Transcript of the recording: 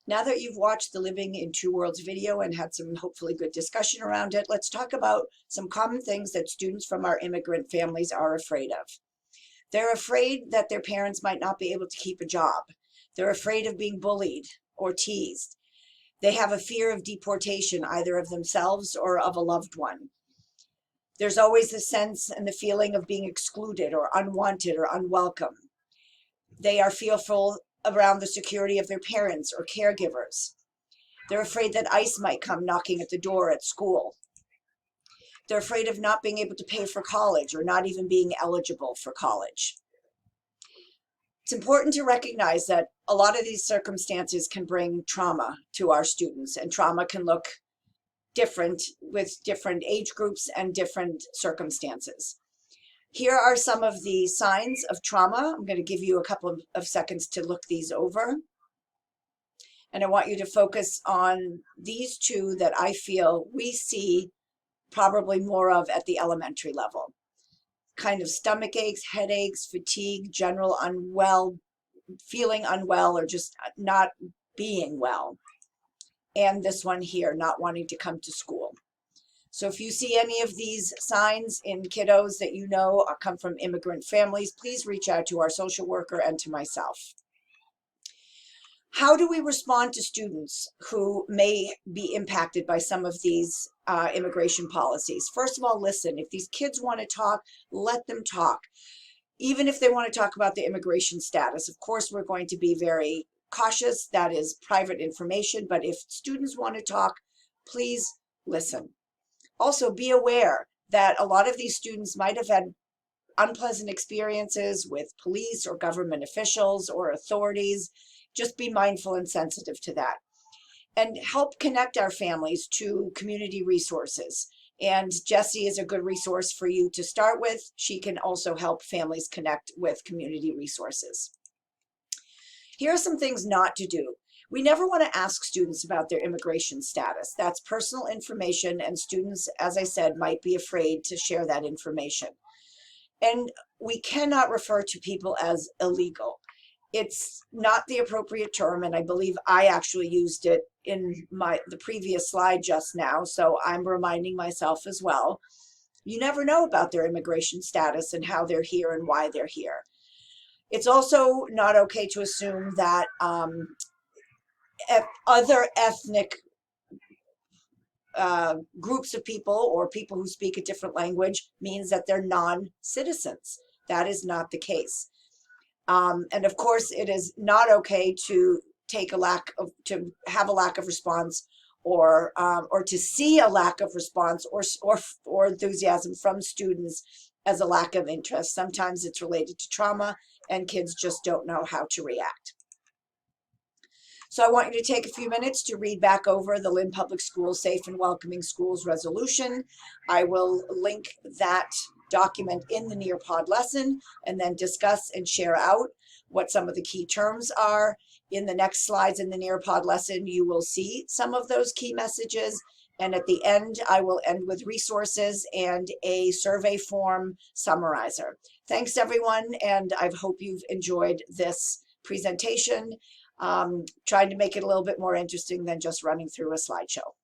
Now that you've watched the Living in Two Worlds video and had some hopefully good discussion around it, let's talk about some common things that students from our immigrant families are afraid of. They're afraid that their parents might not be able to keep a job. They're afraid of being bullied or teased. They have a fear of deportation, either of themselves or of a loved one. There's always the sense and the feeling of being excluded or unwanted or unwelcome. They are fearful around the security of their parents or caregivers. They're afraid that ICE might come knocking at the door at school. They're afraid of not being able to pay for college or not even being eligible for college. It's important to recognize that a lot of these circumstances can bring trauma to our students, and trauma can look different with different age groups and different circumstances. Here are some of the signs of trauma. I'm going to give you a couple of seconds to look these over. And I want you to focus on these two that I feel we see probably more of at the elementary level. Kind of stomach aches, headaches, fatigue, general unwell, feeling unwell, or just not being well. And this one here, not wanting to come to school. So if you see any of these signs in kiddos that you know come from immigrant families, please reach out to our social worker and to myself. How do we respond to students who may be impacted by some of these immigration policies? First of all, listen. If these kids want to talk, let them talk. Even if they want to talk about the immigration status, of course, we're going to be very cautious. That is private information. But if students want to talk, please listen. Also, be aware that a lot of these students might have had unpleasant experiences with police or government officials or authorities. Just be mindful and sensitive to that. And help connect our families to community resources. And Jessie is a good resource for you to start with. She can also help families connect with community resources. Here are some things not to do. We never want to ask students about their immigration status. That's personal information, and students, as I said, might be afraid to share that information. And we cannot refer to people as illegal. It's not the appropriate term, and I believe I actually used it in the previous slide just now, so I'm reminding myself as well. You never know about their immigration status and how they're here and why they're here. It's also not okay to assume that other ethnic groups of people or people who speak a different language means that they're non-citizens. That is not the case. And of course, it is not okay to have a lack of response or to see a lack of response or enthusiasm from students as a lack of interest. Sometimes it's related to trauma and kids just don't know how to react. So I want you to take a few minutes to read back over the Lynn Public Schools Safe and Welcoming Schools Resolution. I will link that document in the Nearpod lesson and then discuss and share out what some of the key terms are. In the next slides in the Nearpod lesson, you will see some of those key messages. And at the end, I will end with resources and a survey form summarizer. Thanks, everyone, and I hope you've enjoyed this presentation. Trying to make it a little bit more interesting than just running through a slideshow.